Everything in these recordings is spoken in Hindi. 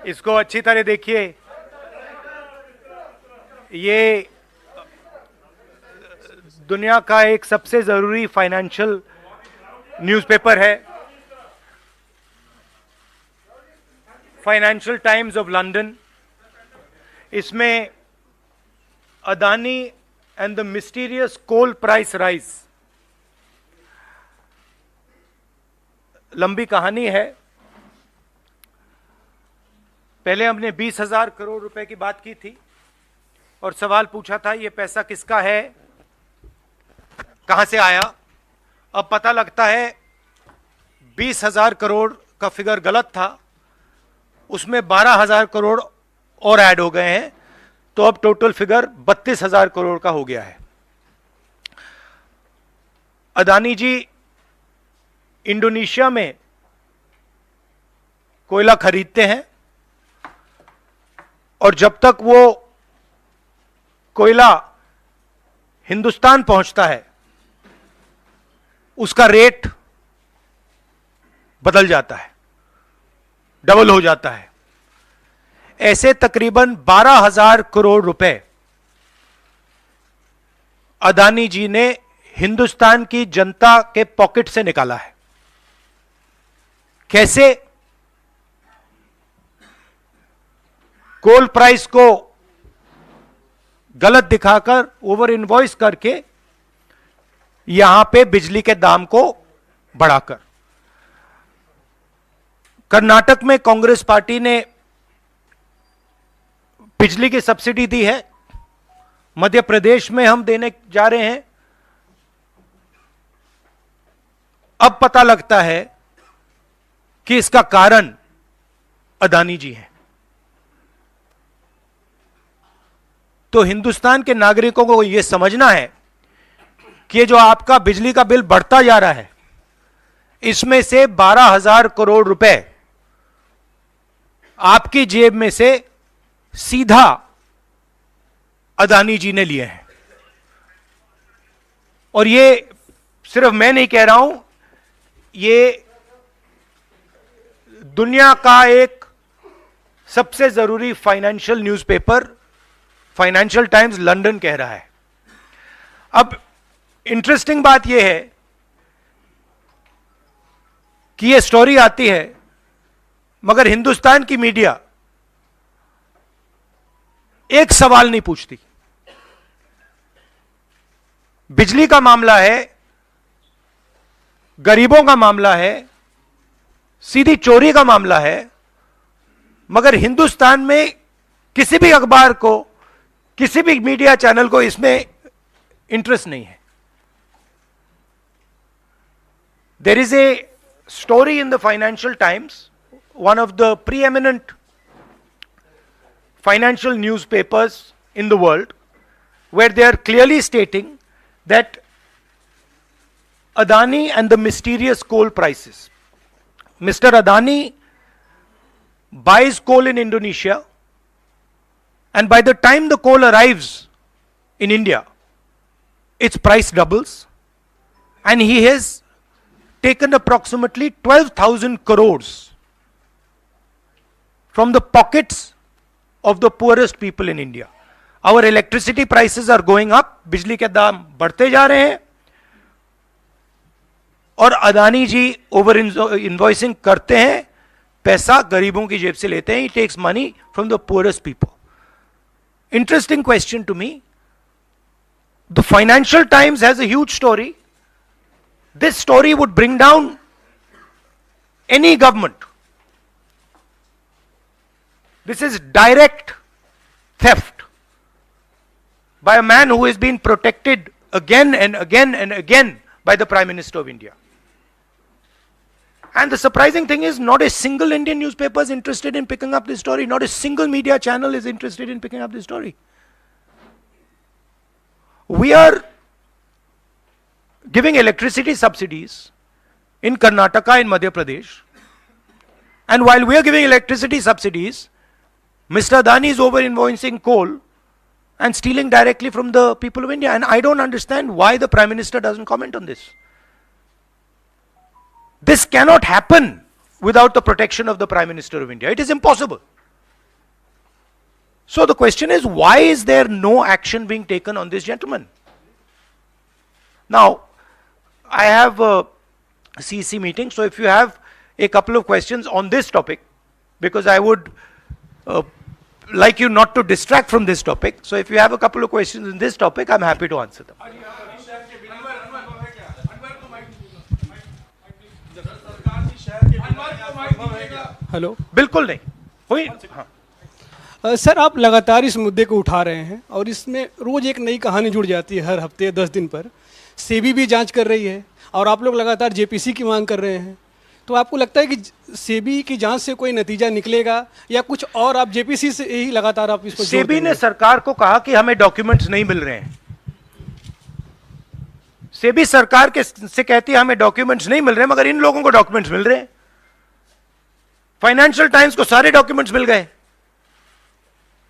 इसको अच्छी तरह देखिए। ये दुनिया का एक सबसे जरूरी फाइनेंशियल न्यूज़पेपर है, फाइनेंशियल टाइम्स ऑफ लंदन। इसमें Adani and the mysterious coal price rise, लंबी कहानी है। पहले हमने 20,000 करोड़ रुपए की बात की थी और सवाल पूछा था ये पैसा किसका है, कहां से आया। अब पता लगता है 20,000 करोड़ का फिगर गलत था, उसमें 12,000 करोड़ और ऐड हो गए हैं, तो अब टोटल फिगर 32,000 करोड़ का हो गया है। अदानी जी इंडोनेशिया में कोयला खरीदते हैं और जब तक वो कोयला हिंदुस्तान पहुंचता है उसका रेट बदल जाता है, डबल हो जाता है। ऐसे तकरीबन 12,000 करोड़ रुपए अदानी जी ने हिंदुस्तान की जनता के पॉकेट से निकाला है। कैसे? कोल प्राइस को गलत दिखाकर, ओवर इनवॉइस करके, यहां पे बिजली के दाम को बढ़ाकर। कर्नाटक में कांग्रेस पार्टी ने बिजली की सब्सिडी दी है, मध्य प्रदेश में हम देने जा रहे हैं। अब पता लगता है कि इसका कारण अदानी जी हैं। तो हिंदुस्तान के नागरिकों को यह समझना है कि जो आपका बिजली का बिल बढ़ता जा रहा है, इसमें से 12,000 करोड़ रुपए आपकी जेब में से सीधा अदानी जी ने लिए हैं। और ये सिर्फ मैं नहीं कह रहा हूं, ये दुनिया का एक सबसे जरूरी financial newspaper financial times London कह रहा है। अब इंटरेस्टिंग बात यह है कि यह स्टोरी आती है, मगर हिंदुस्तान की मीडिया एक सवाल नहीं पूछती। बिजली का मामला है, गरीबों का मामला है, सीधी चोरी का मामला है, मगर हिंदुस्तान में किसी भी अखबार को, किसी भी मीडिया चैनल को इसमें इंटरेस्ट नहीं है। There is a story in the Financial Times, one of the preeminent financial newspapers in the world, where they are clearly stating that Adani and the mysterious coal prices. Mr. Adani buys coal in Indonesia, and by the time the coal arrives in India, its price doubles, and he has taken approximately 12,000 crores from the pockets of the poorest people in India. Our electricity prices are going up, बिजली के दाम बढ़ते जा रहे हैं, और अदानी जी ओवर इनवॉइसिंग करते हैं, पैसा गरीबों की जेब से लेते हैं. He takes money from the poorest people. Interesting question to me. The Financial Times has a huge story. This story would bring down any government. This is direct theft by a man who has been protected again and again and again by the Prime Minister of India. And the surprising thing is, not a single Indian newspaper is interested in picking up this story. Not a single media channel is interested in picking up this story. We are giving electricity subsidies in Karnataka, in Madhya Pradesh. And while we are giving electricity subsidies, Mr. Adani is over-invoicing coal and stealing directly from the people of India. And I don't understand why the Prime Minister doesn't comment on this. This cannot happen without the protection of the Prime Minister of India. It is impossible. So the question is, why is there no action being taken on this gentleman? Now, I have a CEC meeting, so if you have a couple of questions on this topic, because I would like you not to distract from this topic. So if you have a couple of questions in this topic, I'm happy to answer them. Hello, बिल्कुल नहीं हुई। हाँ। सर, आप लगातार इस मुद्दे को उठा रहे हैं और इसमें रोज एक नई कहानी जुड़ जाती है हर हफ्ते 10 दिन पर। सेबी भी जांच कर रही है और आप लोग लगातार जेपीसी की मांग कर रहे हैं। तो आपको लगता है कि सेबी की जांच से कोई नतीजा निकलेगा या कुछ और आप जेपीसी से ही लगातार आप इसको? सेबी ने सरकार को कहा कि हमें डॉक्यूमेंट्स नहीं मिल रहे हैं। सेबी सरकार के से कहती है हमें डॉक्यूमेंट्स नहीं मिल रहे हैं, मगर इन लोगों को डॉक्यूमेंट्स मिल रहे हैं। फाइनेंशियल टाइम्स को सारे डॉक्यूमेंट्स मिल गए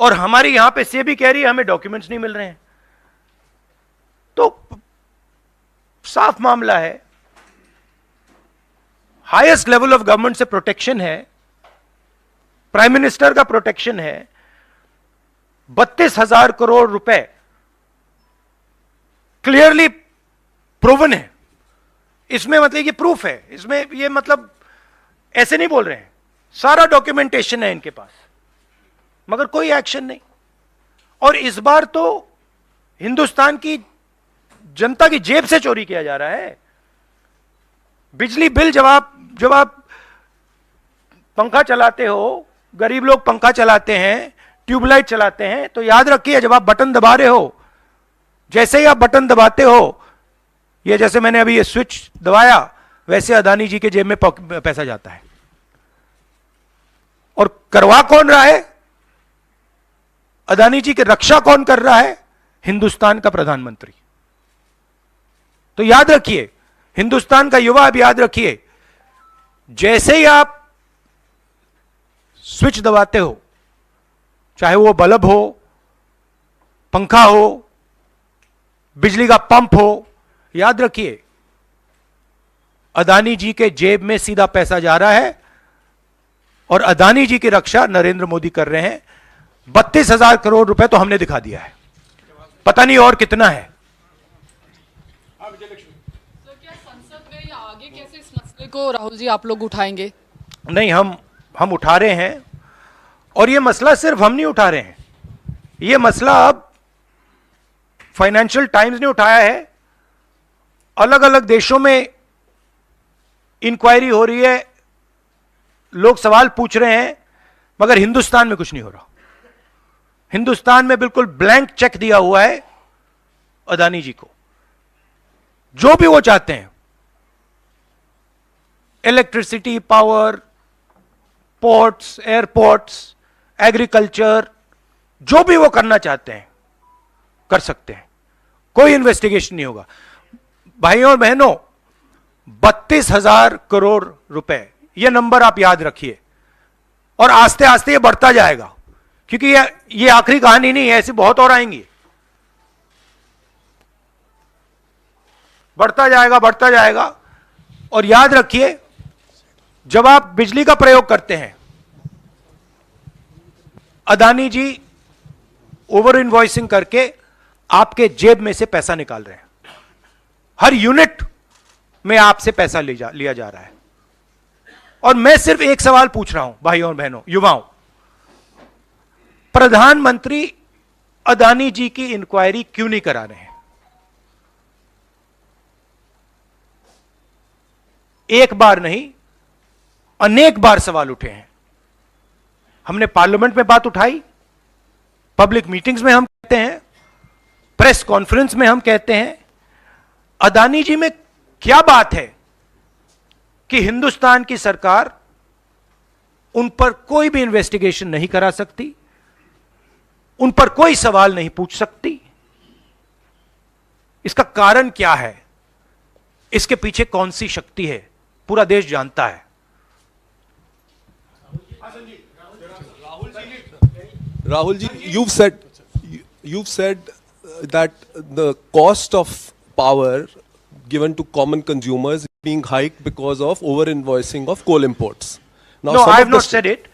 और हमारी यहां पे सेबी कह रही है हमें डॉक्यूमेंट्स नहीं मिल रहे हैं। तो साफ मामला है, हाईएस्ट लेवल ऑफ गवर्नमेंट से प्रोटेक्शन है, प्राइम मिनिस्टर का प्रोटेक्शन है। 32,000 करोड़ रुपए क्लियरली प्रूवन है। इसमें मतलब ये प्रूफ है, इसमें ये मतलब ऐसे नहीं बोल रहे हैं, सारा डॉक्यूमेंटेशन है इनके पास, मगर कोई एक्शन नहीं। और इस बार तो हिंदुस्तान की जनता की जेब से चोरी किया जा रहा है। बिजली बिल जब आप पंखा चलाते हो, गरीब लोग पंखा चलाते हैं, ट्यूबलाइट चलाते हैं, तो याद रखिए जब आप बटन दबा रहे हो, जैसे ही आप बटन दबाते हो, ये जैसे मैंने अभी ये स्विच दबाया, वैसे अदानी जी के जेब में पैसा जाता है। और करवा कौन रहा है? अदानी जी की रक्षा कौन कर रहा है? हिंदुस्तान का प्रधानमंत्री। तो याद रखिए, हिंदुस्तान का युवा अब याद रखिए, जैसे ही आप स्विच दबाते हो, चाहे वो बल्ब हो, पंखा हो, बिजली का पंप हो, याद रखिए अदानी जी के जेब में सीधा पैसा जा रहा है और अदानी जी की रक्षा नरेंद्र मोदी कर रहे हैं। 32,000 करोड़ रुपए तो हमने दिखा दिया है, पता नहीं और कितना है। क्या संसद में या आगे कैसे इस मसले को राहुल जी आप लोग उठाएंगे? नहीं, हम उठा रहे हैं, और यह मसला सिर्फ हम नहीं उठा रहे हैं, यह मसला अब फाइनेंशियल टाइम्स ने उठाया है। अलग अलग देशों में इंक्वायरी हो रही है, लोग सवाल पूछ रहे हैं, मगर हिंदुस्तान में कुछ नहीं हो रहा। हिंदुस्तान में बिल्कुल ब्लैंक चेक दिया हुआ है अदानी जी को, जो भी वो चाहते हैं, electricity, power, ports, airports, agriculture, जो भी वो करना चाहते हैं कर सकते हैं, कोई इन्वेस्टिगेशन नहीं होगा। भाइयों और बहनों, 32,000 करोड़ रुपए, यह नंबर आप याद रखिए, और आस्ते आस्ते ये बढ़ता जाएगा, क्योंकि ये आखिरी कहानी नहीं है, ऐसी बहुत और आएंगी। बढ़ता जाएगा। और याद रखिए, जब आप बिजली का प्रयोग करते हैं, अदानी जी ओवर इनवॉइसिंग करके आपके जेब में से पैसा निकाल रहे हैं। हर यूनिट में आपसे पैसा लिया जा रहा है। और मैं सिर्फ एक सवाल पूछ रहा हूं भाइयों और बहनों, युवाओं, प्रधानमंत्री अदानी जी की इंक्वायरी क्यों नहीं करा रहे हैं? एक बार नहीं, अनेक बार सवाल उठे हैं। हमने पार्लियामेंट में बात उठाई, पब्लिक मीटिंग्स में हम कहते हैं, प्रेस कॉन्फ्रेंस में हम कहते हैं, अदानी जी में क्या बात है कि हिंदुस्तान की सरकार उन पर कोई भी इन्वेस्टिगेशन नहीं करा सकती, उन पर कोई सवाल नहीं पूछ सकती? इसका कारण क्या है? इसके पीछे कौन सी शक्ति है? पूरा देश जानता है। Rahul ji, you've said that the cost of power given to common consumers is being hiked because of over invoicing of coal imports. Now, No, I have not said it.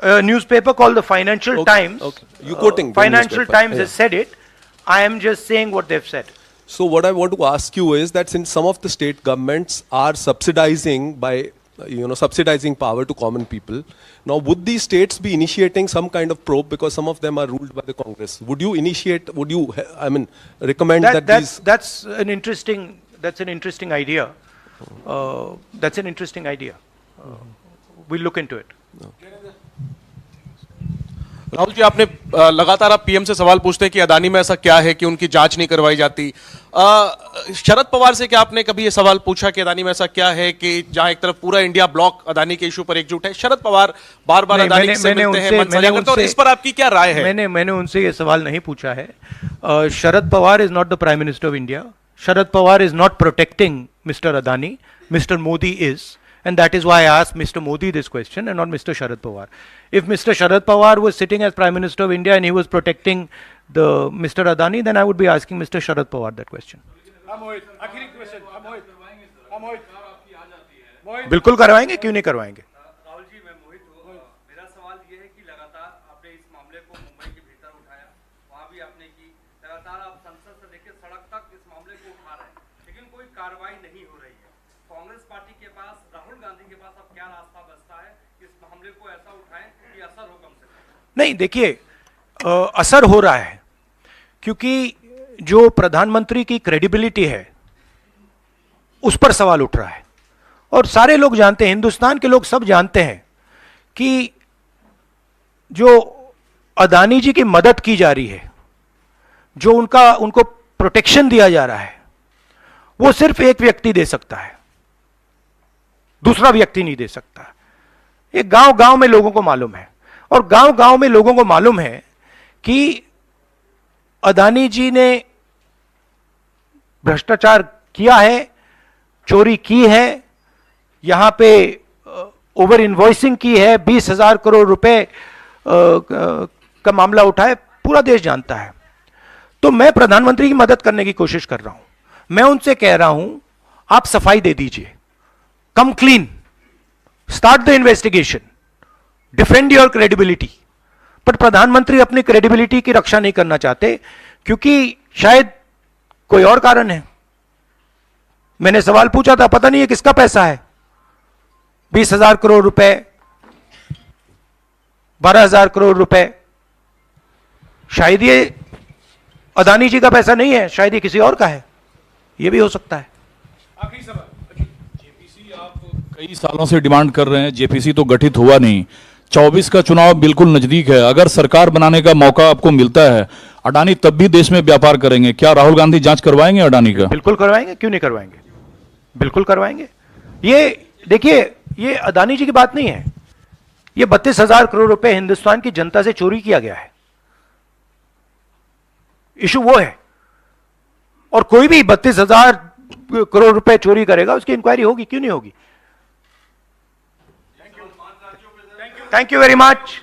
A newspaper called the Financial Okay, Times. okay. You quoting the Financial newspaper, Times yeah. has said it. I am just saying what they've said. So what I want to ask you is that since some of the state governments are subsidizing by, subsidizing power to common people, now would these states be initiating some kind of probe because some of them are ruled by the Congress? Would you initiate? Would you, recommend that these? That's an interesting idea. That's an interesting idea. We'll look into it. Rahul ji, आपने लगातार आप पीएम से सवाल पूछते हैं कि अदानी में ऐसा क्या है कि उनकी जांच नहीं करवाई जाती। शरद पवार से क्या आपने कभी ये सवाल पूछा कि अदानी में ऐसा क्या है कि जहां एक तरफ पूरा इंडिया ब्लॉक अदानी के इशू पर एकजुट है? शरद पवार बार बार अदानी से मिलते हैं, मनसाया करते हैं, और इस पर आपकी क्या राय है? मैंने उनसे ये सवाल नहीं पूछा है। Sharad Pawar is not the prime minister of India. Sharad Pawar is not protecting mister Adani. Mister Modi is. And that is why I asked Mr. Modi this question and not Mr. Sharad Pawar. If Mr. Sharad Pawar was sitting as Prime Minister of India and he was protecting the Mr. Adani, then I would be asking Mr. Sharad Pawar that question. बिल्कुल करवाएंगे, क्यों नहीं करवाएंगे? राहुल जी, मैं मोहित हूँ। मेरा सवाल ये है कि लगातार आपने इस मामले को मुंबई के भीतर उठाया, वहाँ भी आपने की, लगातार आप संसद से लेकर सड़क तक इस मामले को उठा रहे हैं, लेकिन कोई कार्रवाई नहीं हो रही है। कांग्रेस पार्टी के पास, राहुल गांधी के पास अब क्या रास्ता बचता है इस मामले को ऐसा उठाएं कि असर हो कम से कम? नहीं, देखिए, असर हो रहा है क्योंकि जो प्रधानमंत्री की क्रेडिबिलिटी है उस पर सवाल उठ रहा है। और सारे लोग जानते हैं, हिंदुस्तान के लोग सब जानते हैं कि जो अदानी जी की मदद की जा रही है, जो उनको प्रोटेक्शन दिया जा रहा है, वो सिर्फ एक व्यक्ति दे सकता है, दूसरा व्यक्ति नहीं दे सकता। ये गांव गांव में लोगों को मालूम है, और गांव गांव में लोगों को मालूम है कि अदानी जी ने भ्रष्टाचार किया है, चोरी की है, यहां पे ओवर इनवॉइसिंग की है, 20,000 करोड़ रुपए का मामला उठा है, पूरा देश जानता है। तो मैं प्रधानमंत्री की मदद करने की कोशिश कर रहा हूं। मैं उनसे कह रहा हूं, आप सफाई दे दीजिए, कम clean, start the investigation, defend your credibility. पर प्रधानमंत्री अपनी क्रेडिबिलिटी की रक्षा नहीं करना चाहते क्योंकि शायद कोई और कारण है। मैंने सवाल पूछा था, पता नहीं है किसका पैसा है, 20,000 करोड़ रुपए, 12,000 करोड़ रुपए, शायद ये अदानी जी का पैसा नहीं है, शायद ये किसी और का है, ये भी हो सकता है। आखिरी सवाल। जेपीसी आप कई सालों से डिमांड कर रहे हैं, जेपीसी तो गठित हुआ नहीं। 24 का चुनाव बिल्कुल नजदीक है, अगर सरकार बनाने का मौका आपको मिलता है, अडानी तब भी देश में व्यापार करेंगे, क्या राहुल गांधी जांच करवाएंगे अडानी का? बिल्कुल करवाएंगे, क्यों नहीं करवाएंगे, बिल्कुल करवाएंगे। ये देखिए, ये अदानी जी की बात नहीं है, ये 32,000 करोड़ रुपए हिंदुस्तान की जनता से चोरी किया गया है, इशू वो है। और कोई भी 32,000 करोड़ रुपए चोरी करेगा, उसकी इंक्वायरी होगी, क्यों नहीं होगी? Thank you very much.